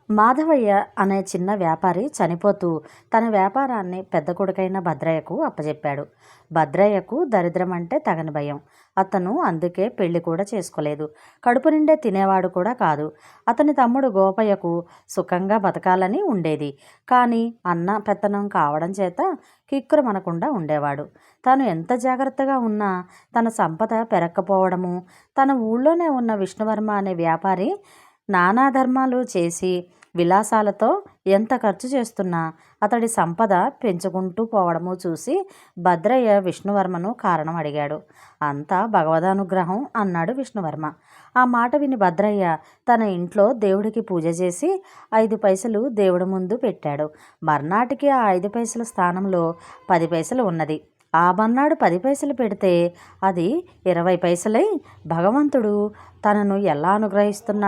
మాధవయ్య అనే చిన్న వ్యాపారి చనిపోతూ తన వ్యాపారాన్ని పెద్ద కొడుకైన భద్రయ్యకు అప్పజెప్పాడు. భద్రయ్యకు దరిద్రం అంటే తగని భయం. అతను అందుకే పెళ్లి కూడా చేసుకోలేదు. కడుపు నిండే తినేవాడు కూడా కాదు. అతని తమ్ముడు గోపయ్యకు సుఖంగా బతకాలని ఉండేది. కానీ అన్న పెత్తనం కావడం చేత కిక్కురమనకుండా ఉండేవాడు. తాను ఎంత జాగ్రత్తగా ఉన్నా తన సంపద పెరక్కపోవడము, తన ఊళ్ళోనే ఉన్న విష్ణువర్మ అనే వ్యాపారి నానా ధర్మాలు చేసి విలాసాలతో ఎంత ఖర్చు చేస్తున్నా అతడి సంపద పెంచుకుంటూ పోవడము చూసి భద్రయ్య విష్ణువర్మను కారణం అడిగాడు. అంతా భగవదానుగ్రహం అన్నాడు విష్ణువర్మ. ఆ మాట విని భద్రయ్య తన ఇంట్లో దేవుడికి పూజ చేసి 5 పైసలు దేవుడి ముందు పెట్టాడు. మర్నాటికి ఆ 5 పైసల స్థానంలో 10 పైసలు ఉన్నది. ఆ మర్నాడు 10 పైసలు పెడితే అది 20 పైసలై భగవంతుడు తనను ఎలా అనుగ్రహిస్తున్నా